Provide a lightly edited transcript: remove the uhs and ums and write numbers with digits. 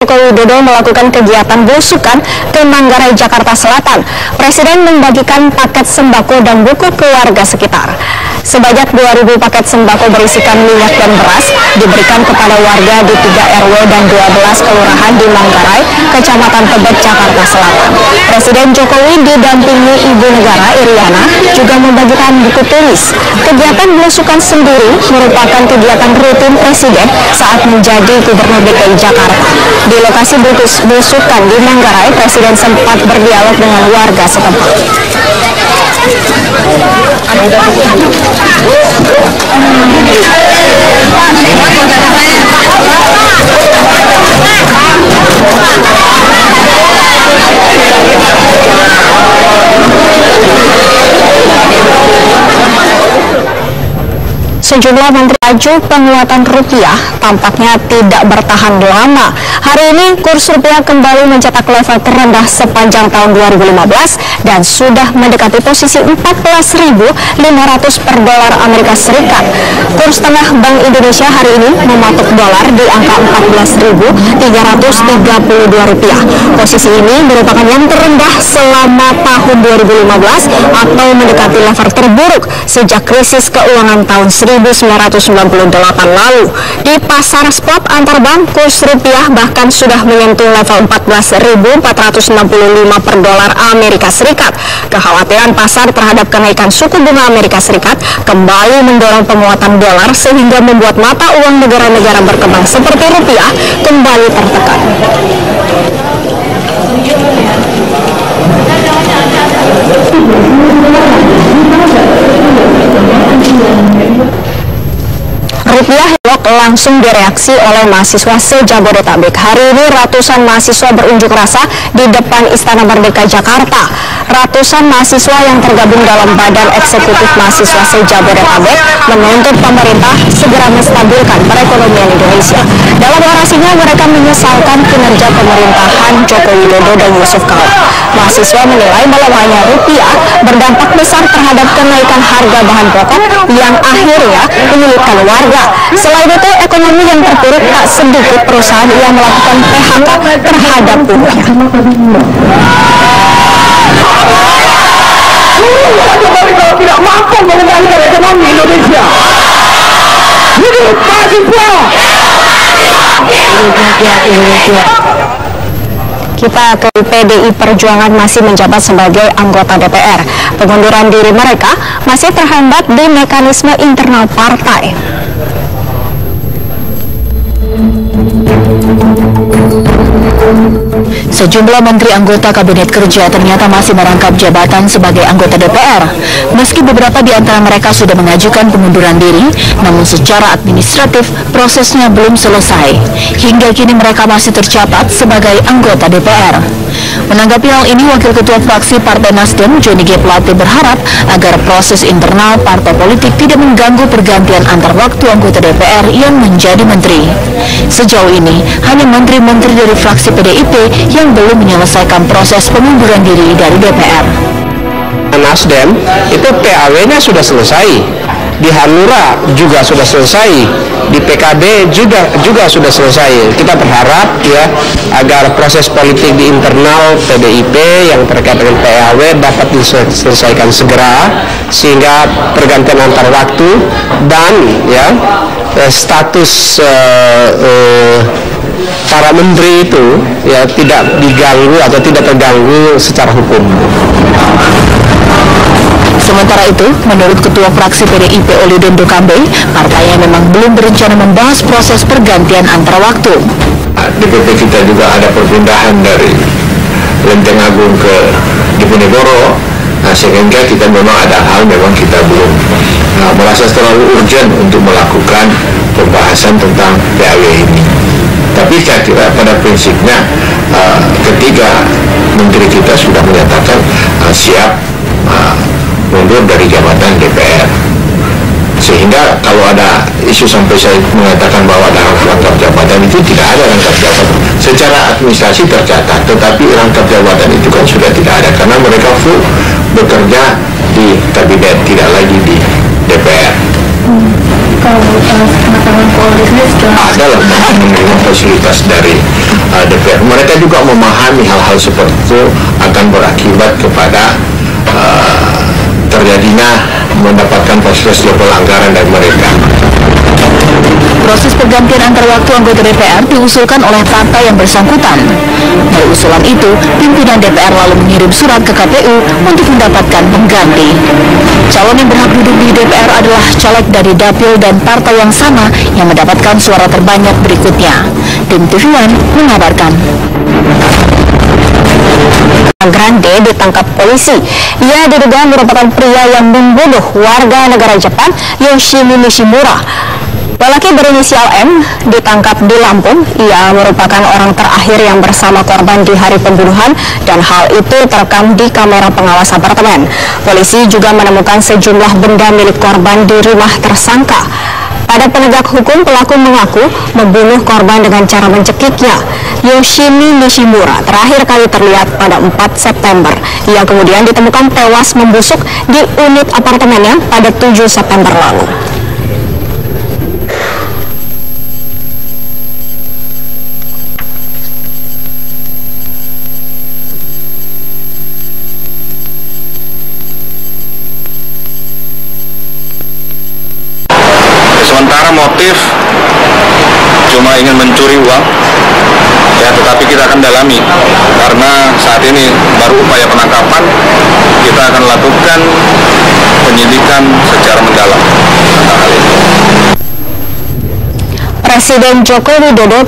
Joko Widodo melakukan kegiatan belusukan ke Manggarai, Jakarta Selatan. Presiden membagikan paket sembako dan buku ke warga sekitar. Sebanyak 2.000 paket sembako berisikan minyak dan beras diberikan kepada warga di 3 RW dan 12 kelurahan di Manggarai, Kecamatan Tebet, Jakarta Selatan. Presiden Jokowi didampingi Ibu Negara Iriana juga membagikan buku tulis. Kegiatan belusukan sendiri merupakan kegiatan rutin Presiden saat menjadi Gubernur DKI Jakarta. Di lokasi belusukan di Manggarai, Presiden sempat berdialog dengan warga setempat. Sejumlah menteri maju penguatan rupiah tampaknya tidak bertahan lama. Hari ini kurs rupiah kembali mencetak level terendah sepanjang tahun 2015 dan sudah mendekati posisi 14.500 per dolar Amerika Serikat. Kurs tengah Bank Indonesia hari ini mematok dolar di angka 14.332 rupiah. Posisi ini merupakan yang terendah selama tahun 2015 atau mendekati level terburuk sejak krisis keuangan tahun 1998 lalu. Di pasar spot antar bank, kurs rupiah bahkan sudah menyentuh level 14.465 per dolar Amerika Serikat. Kekhawatiran pasar terhadap kenaikan suku bunga Amerika Serikat kembali mendorong penguatan dolar sehingga membuat mata uang negara-negara berkembang seperti rupiah kembali tertekan. Rupiah langsung direaksi oleh mahasiswa se-Jabodetabek. Hari ini ratusan mahasiswa berunjuk rasa di depan Istana Merdeka Jakarta. Ratusan mahasiswa yang tergabung dalam Badan Eksekutif Mahasiswa se-Jabodetabek menuntut pemerintah segera menstabilkan perekonomian Indonesia. Dalam orasinya mereka menyesalkan kinerja pemerintahan Joko Widodo dan Yusuf Kala. Mahasiswa menilai melemahnya rupiah berdampak besar terhadap kenaikan harga bahan pokok yang akhirnya menyulitkan warga. Selain itu, ekonomi yang terpuruk tak sedikit perusahaan yang melakukan PHK terhadap buruhnya. Tidak mampu mengendalikan ekonomi Indonesia. Hidup mahasiswa. Kita ke PDI Perjuangan masih menjabat sebagai anggota DPR. Pengunduran diri mereka masih terhambat di mekanisme internal partai. Sejumlah menteri anggota Kabinet Kerja ternyata masih merangkap jabatan sebagai anggota DPR. Meski beberapa di antara mereka sudah mengajukan pengunduran diri, namun secara administratif prosesnya belum selesai. Hingga kini mereka masih tercatat sebagai anggota DPR. Menanggapi hal ini, Wakil Ketua Fraksi Partai Nasdem, Johnny G. Plate berharap agar proses internal partai politik tidak mengganggu pergantian antar waktu anggota DPR yang menjadi menteri. Sejauh ini, hanya menteri-menteri dari fraksi PDIP yang belum menyelesaikan proses pengunduran diri dari DPR. Nasdem itu PAW-nya sudah selesai, di Hanura juga sudah selesai, di PKB juga sudah selesai. Kita berharap ya agar proses politik di internal PDIP yang terkait dengan PAW dapat diselesaikan segera sehingga pergantian antar waktu dan ya status para menteri itu ya tidak diganggu atau tidak terganggu secara hukum. Sementara itu, menurut Ketua Fraksi PDIP Olidondo Kambe, partainya memang belum berencana membahas proses pergantian antar waktu. DPP kita juga ada perpindahan dari Lenteng Agung ke Diponegoro, sehingga kita memang ada hal memang kita belum merasa terlalu urgent untuk melakukan pembahasan tentang PAW ini. Tapi saya kira pada prinsipnya ketika menteri kita sudah menyatakan siap mundur dari jabatan DPR, sehingga kalau ada isu sampai saya mengatakan bahwa ada rangkap jabatan, itu tidak ada rangkap jabatan. Secara administrasi tercatat, tetapi rangkap jabatan itu kan sudah tidak ada karena mereka full bekerja di kabinet, tidak lagi di DPR. Kalau adalah menerima fasilitas dari DPR. Mereka juga memahami hal-hal seperti itu akan berakibat kepada terjadinya mendapatkan fasilitas level anggaran dari mereka. Proses pergantian antar waktu anggota DPR diusulkan oleh partai yang bersangkutan. Dari usulan itu, pimpinan DPR lalu mengirim surat ke KPU untuk mendapatkan pengganti. Calon yang berhak duduk di DPR adalah caleg dari dapil dan partai yang sama yang mendapatkan suara terbanyak berikutnya. Tim TV One mengabarkan. Grande ditangkap polisi. Ia diduga merupakan pria yang membunuh warga negara Jepang Yoshimi Nishimura. Lelaki berinisial M ditangkap di Lampung. Ia merupakan orang terakhir yang bersama korban di hari pembunuhan dan hal itu terekam di kamera pengawas apartemen. Polisi juga menemukan sejumlah benda milik korban di rumah tersangka. Pada penegak hukum, pelaku mengaku membunuh korban dengan cara mencekiknya. Yoshimi Nishimura terakhir kali terlihat pada 4 September. Ia kemudian ditemukan tewas membusuk di unit apartemennya pada 7 September lalu. Sementara motif cuma ingin mencuri uang, ya, tetapi kita akan dalami karena saat ini baru upaya penangkapan. Kita akan lakukan penyidikan secara mendalam tentang hal ini. Presiden Joko Widodo